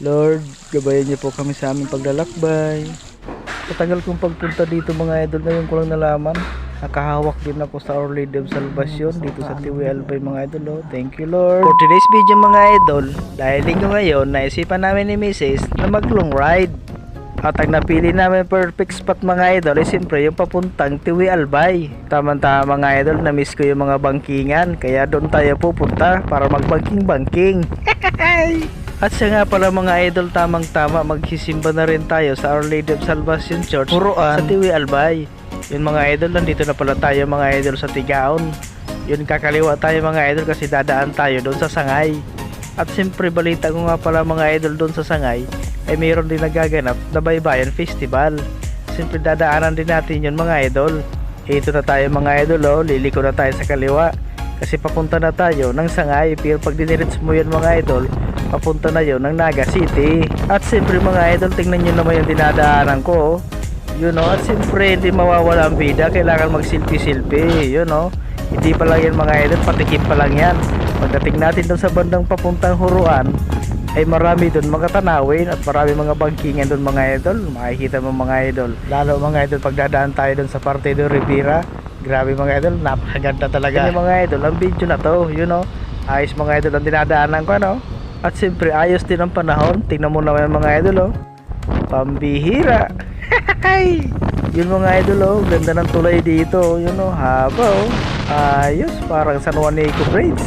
Lord, gabayan niyo po kami sa aming paglalakbay. Matagal kong pagpunta dito mga idol, ngayon ko lang nalaman. Nakahawak din ako sa Our Lady of Salvation dito sa Tiwi Albay mga idol. Oh. Thank you Lord. For today's video mga idol, dahil linggo ngayon, naisipan namin ni Mrs. na mag long ride. At ang napili namin perfect spot mga idol ay siyempre yung papuntang Tiwi Albay. Tama-tama mga idol, na-miss ko yung mga bangkingan. Kaya doon tayo pupunta para mag-banking-banking. At siya nga pala mga idol, tamang-tama, magsisimba na rin tayo sa Our Lady of Salvation Church Puruan sa Tiwi Albay. Yun mga idol, nandito na pala tayo mga idol sa Tigaon. Yun, kakaliwa tayo mga idol kasi dadaan tayo doon sa Sangay. At siyempre balita ko nga pala mga idol, doon sa Sangay ay mayroon din nagaganap na Baybayin Festival. Siyempre dadaanan din natin yun mga idol. Ito na tayo mga idol, oh, liliko na tayo sa kaliwa kasi papunta na tayo ng Sangay. Pero pag dinirits mo yun mga idol, papunta na yun ng Naga City. At siyempre mga idol, tingnan nyo naman yung dinadaanan ko, oh. You know, at siyempre hindi mawawala ang bida, kailangan magsilpi-silpi, you know. Hindi pa lang yan mga idol, patikim pa lang yan. Pagdating natin doon sa bandang papuntang Huruan ay marami doon mga tanawin at marami mga bangkingan doon mga idol. Makikita mo mga idol, lalo mga idol pagdadaan tayo doon sa Partido Rivera. Grabe mga idol, napakaganda talaga yung mga idol ang video na to, you know. Ayos mga idol ang dinadaanan ko, ano. At siyempre ayos din ang panahon. Tingnan mo naman mga idol, oh. Pambihira. Yun mga idol, oh, ganda ng tulay dito, you know, haba, oh. Ayos, parang San Juanico Bridge.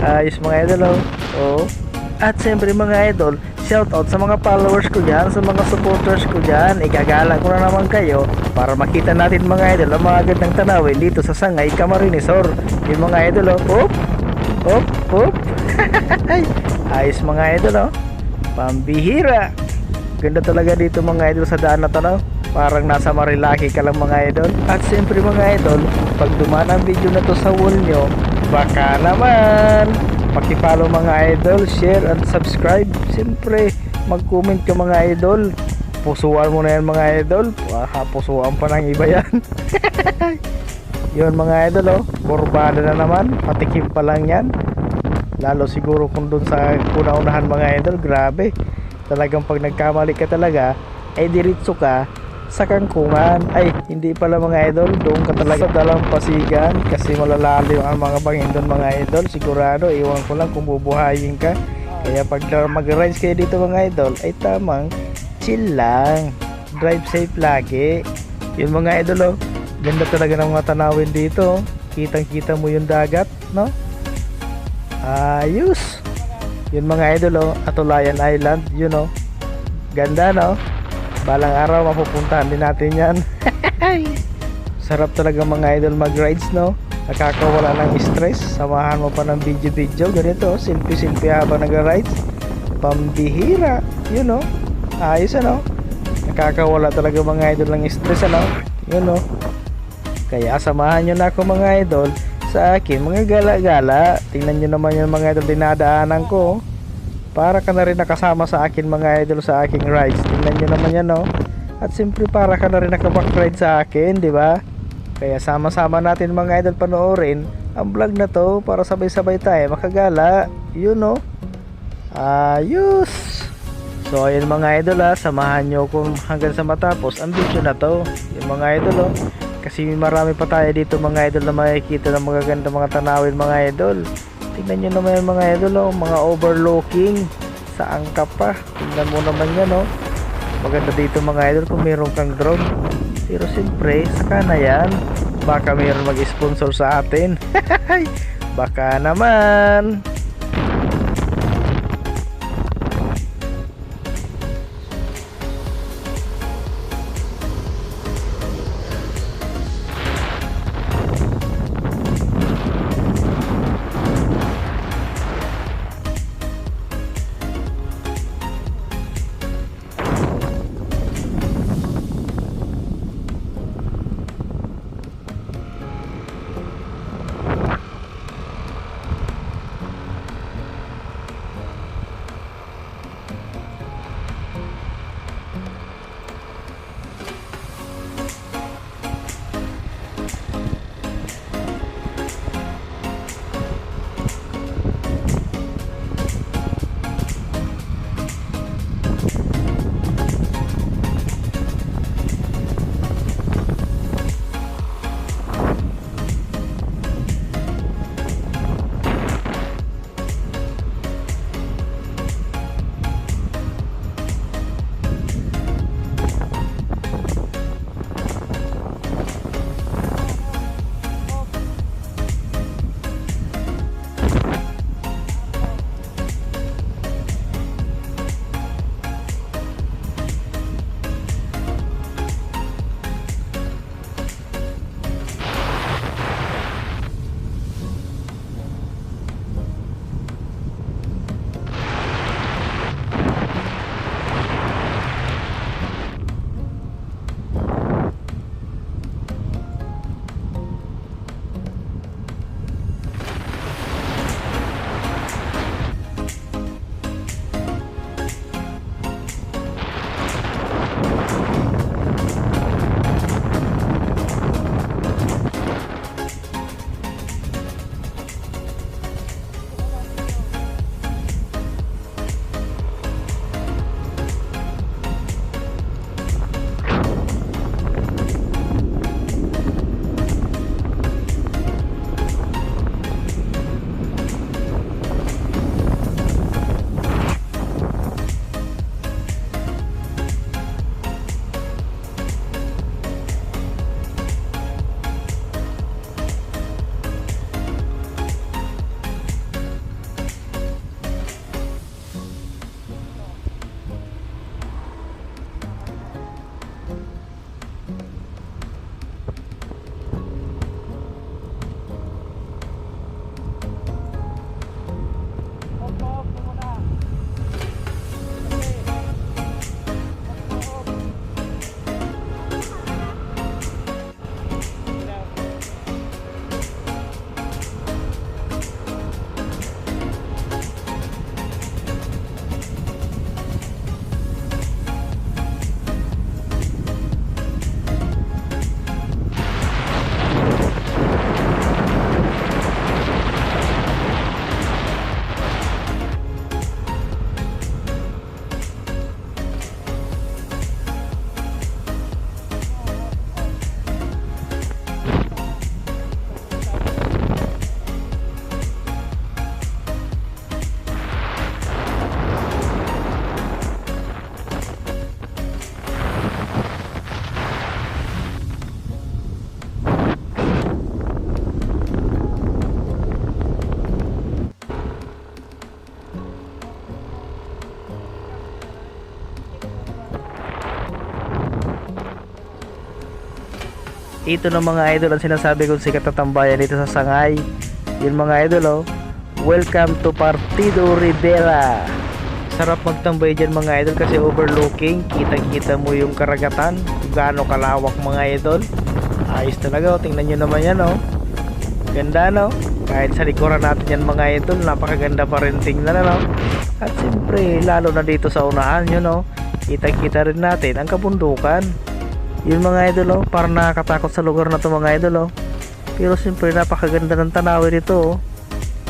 Ayos mga idol, oh. At siyempre mga idol, shout out sa mga followers ko dyan, sa mga supporters ko dyan. Igagala ko na naman kayo para makita natin mga idol ang mga gandang tanawin dito sa Sangay, Camarines Sur. Yun mga idol, oh. Op. Ayos mga idol, oh. Pambihira. Ganda talaga dito mga idol sa daan na to, no? Parang nasa Marilaki ka lang mga idol. At siyempre mga idol, pag dumaan ang video na to sa wall nyo, baka naman paki-follow mga idol, share and subscribe. Siyempre mag-comment ka mga idol. Pusuan mo na yan mga idol. Pusuan pa ng iba yan. Yun mga idol, oh, kurbada na naman, patikim pa lang yan. Lalo siguro kung dun sa una-unahan mga idol, grabe. Talagang pag nagkamali ka talaga, ay diretso ka sa Kangkungan. Ay, hindi pala mga idol, doon ka talaga sa Dalampasigan kasi malalalim ang mga bangin doon mga idol. Sigurado, iwan ko lang kung bubuhayin ka. Kaya pag mag-rides kayo dito mga idol, ay tamang chill lang, drive safe lagi. Yun mga idol, oh, ganda talaga ng mga tanawin dito, oh. Kitang kita mo yung dagat, no? Ayos. Yun mga idol, oh, Atulayan Island, you know. Ganda, no? Balang araw mapupuntahan din natin yan. Sarap talaga mga idol mag-rides, no? Nakakawala ng stress. Samahan mo pa ng video-video. Ganito, silpi-silpi habang nag-rides. Pambihira, you know. Ayos, ano? Nakakawala talaga mga idol ng stress, ano? You know. Kaya samahan nyo na ako mga idol sa akin mga gala-gala. Tingnan nyo naman yung mga idol dinadaanan ko. Para ka na rin nakasama sa akin mga idol sa aking rides. Tingnan nyo naman yan, no? At siyempre para ka na rin nakaback-ride sa akin, di ba? Kaya sama-sama natin mga idol panoorin ang vlog na to para sabay-sabay tayo makagala. You know? Ayos! So ayun mga idol, samahan nyo kung hanggang sa matapos ang video na to. Yung mga idol, oh. Kasi marami pa tayo dito mga idol na makikita ng mga ganda mga tanawin mga idol. Tingnan nyo naman yung mga idol, oh, mga overlooking sa angka pa. Tingnan mo naman yan, oh. Maganda dito mga idol kung meron kang drone. Pero siyempre, saka na yan. Baka meron mag-sponsor sa atin. Baka naman. ito na mga idol ang sinasabi kong sikat na tambayan dito sa Sangay. Yun mga idol oh. Welcome to Partido Rivera. Sarap magtambay dyan mga idol kasi overlooking. Kita-kita mo yung karagatan. Gaano kalawak mga idol. Ayos talaga oh. Tingnan nyo naman yan oh. Ganda no. Kahit sa likuran natin yan mga idol, napakaganda pa rin tingnan no. At siyempre lalo na dito sa unahan yun no. Kita-kita rin natin ang kabundukan. Yun mga idol oh, parang nakakatakot sa lugar na to mga idol oh. Pero siyempre napakaganda ng tanawin dito oh.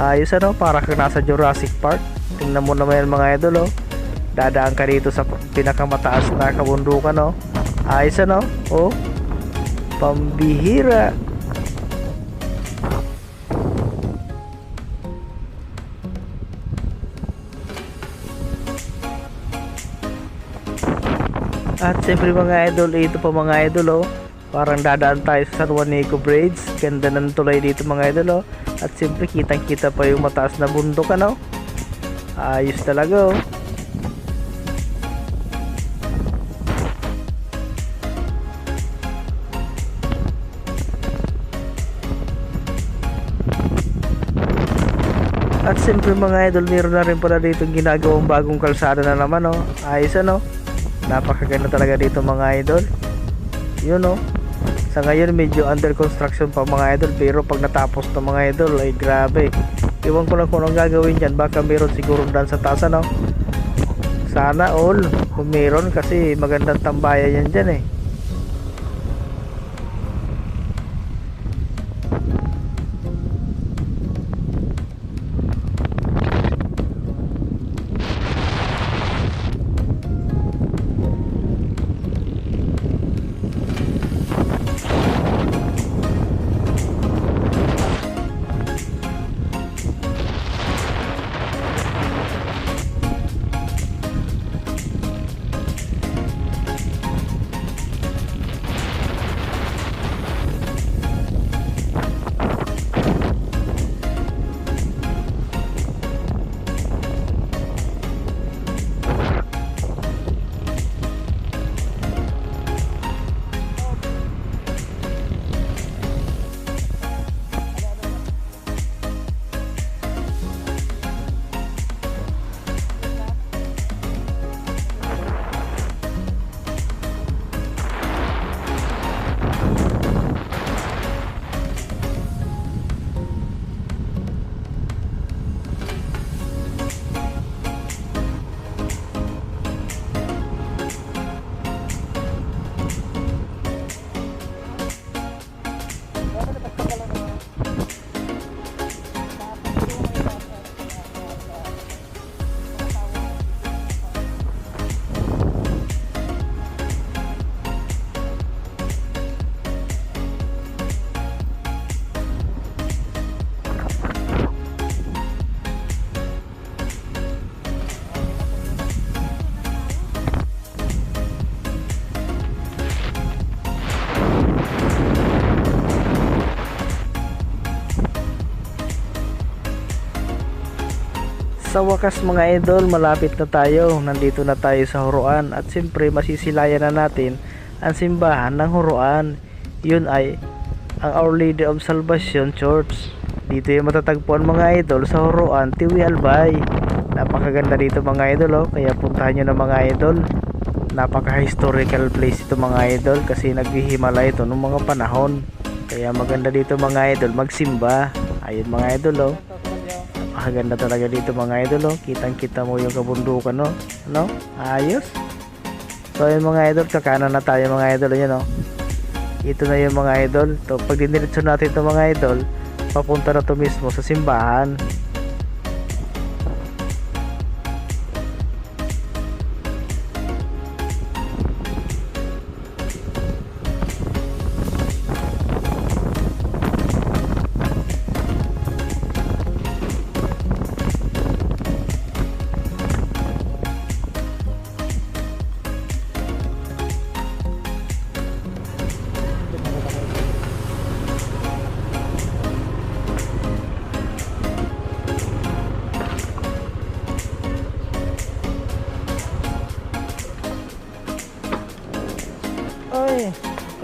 Ayos ano, para ka nasa Jurassic Park. Tingnan mo naman yan mga idol oh. Dadaan ka dito sa pinakamataas na kabundukan oh. Ayos ano, oh. Pambihira. At siyempre mga idol, ito pa mga idol oh. Parang dadaan tayo sa San Juanico Bridge. Ganda ng tulay dito mga idol oh. At siyempre kitang kita pa yung mataas na bundok ano. Ayos talaga oh. At siyempre mga idol, meron na rin pala dito ginagawang bagong kalsada na naman oh. Ayos ano. Napakaganda talaga dito mga idol. Yun oh. Sa ngayon medyo under construction pa mga idol, pero pag natapos na mga idol ay grabe. Iwan ko lang kung anong gagawin dyan. Baka meron siguro daan sa taas ano. Sana all kung meron kasi magandang tambayan yan dyan eh. Sa wakas mga idol, malapit na tayo. Nandito na tayo sa Huruan. At siyempre masisilayan na natin ang simbahan ng Huruan. Yun ay ang Our Lady of Salvation Church. Dito yung matatagpuan mga idol sa Huruan, Tiwi Albay. Napakaganda dito mga idol oh. Kaya puntahan nyo na mga idol. Napaka historical place ito mga idol, kasi naghihimala ito noong mga panahon. Kaya maganda dito mga idol magsimba. Ayun mga idol oh. Napakaganda talaga dito mga idol oh. Kitang kita mo yung kabundukan no? Ano? Ayos. So ayun mga idol, kakanan na tayo mga idol. Ayun oh. Ito na yung mga idol. To, pag diniretso natin ito mga idol, papunta na to mismo sa simbahan.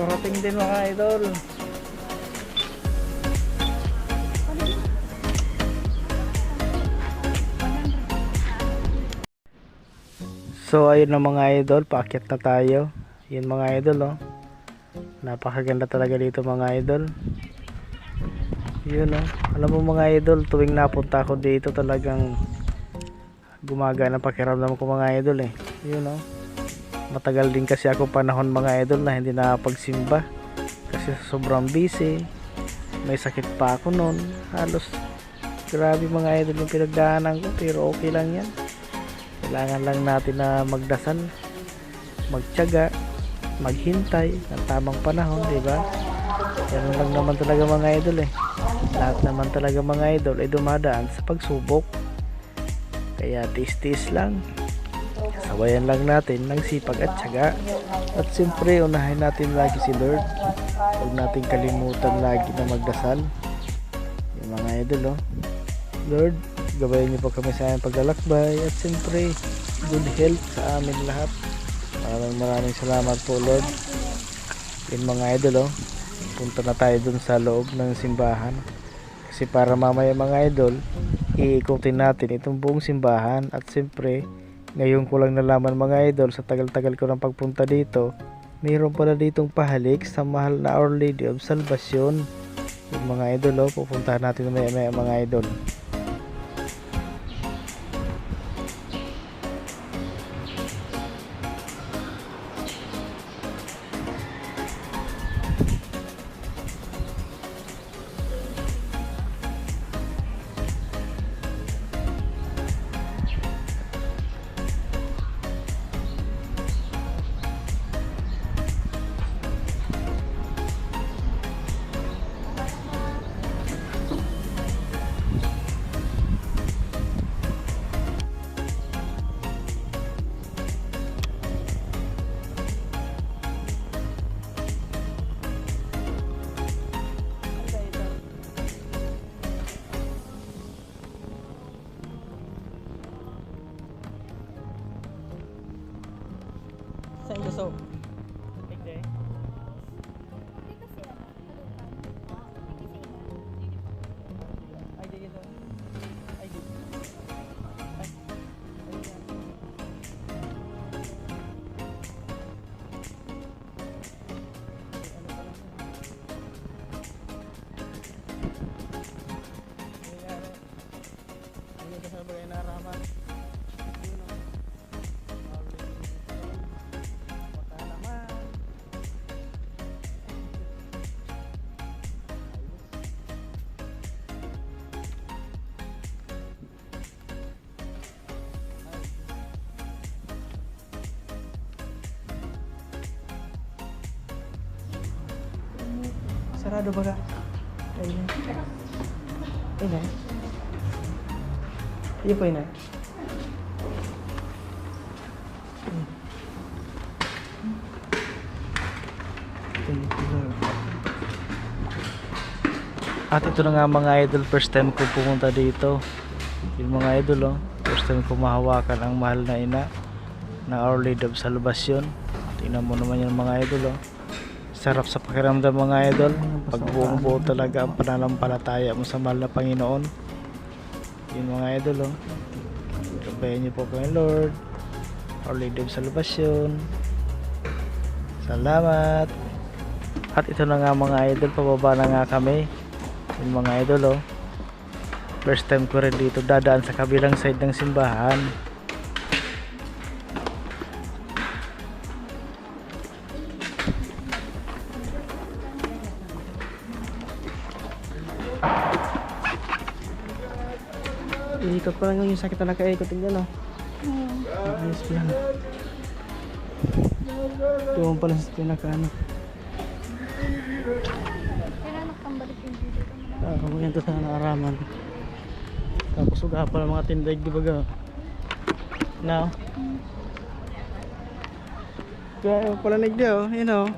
Parating din mga idol. So ayun na mga idol, paakyat na tayo. Yun mga idol, oh. Napakaganda talaga dito mga idol. Yun, oh. Alam mo mga idol, tuwing napunta ako dito talagang gumagana pakiramdam ko mga idol eh. Yun, oh. Matagal din kasi ako panahon mga idol na hindi nakapagsimba kasi sobrang busy. May sakit pa ako noon. Halos grabe mga idol yung pinagdaanan ko, pero okay lang yan. Kailangan lang natin na magdasal, magtiyaga, maghintay ng tamang panahon, di ba? Yan lang naman talaga mga idol eh. Lahat naman talaga mga idol ay dumadaan sa pagsubok. Kaya tiis-tiis lang. Sabayan lang natin ng sipag at tiyaga. At siyempre unahin natin lagi si Lord. Huwag natin kalimutan lagi na magdasal. Yung mga idol, oh. Lord, gabayan niyo po kami sa aming paglalakbay at siyempre good health sa amin lahat. Maraming salamat po Lord. Yun mga idol, oh. Punta na tayo dun sa loob ng simbahan kasi para mamaya mga idol iikutin natin itong buong simbahan. At siyempre ngayon ko lang nalaman mga idol, sa tagal-tagal ko ng pagpunta dito, mayroon pala ditong pahalik sa mahal na Our Lady of Salvation. Yung mga idol, oh, pupuntahan natin maya mga idol. Saan gusto? Hindi. Ay, dito. Ay, dito. Sarado ba ka? Ayun. Ayun. Ayun po yun. At ito na nga mga idol, first time ko pumunta dito. Yung mga idol, oh, first time ko mahawakan ang mahal na ina na Our Lady of Salvation. Tingnan mo naman yung mga idol, oh. Sarap sa pakiramdam mga idol, pag buong buo talaga ang pananampalataya mo sa mahal na Panginoon. Yun mga idol, oh. Gabayan niyo po kami Lord, Our Lady of Salvation. Salamat. At ito na nga mga idol, pababa na nga kami. Yung mga idol, oh. First time ko rin dito dadaan sa kabilang side ng simbahan. Ikot pa lang yung sakit na nakaikotin dyan, oh. Ayos pa lang. Tuwang pala sa pinaka-ano. Kailan nakambalik yung video ko naman? Yan to sa naaraman. Tapos uga pa ng mga tindaig, di ba ga? Now. Kaya pala nagdi, oh. Yun, oh.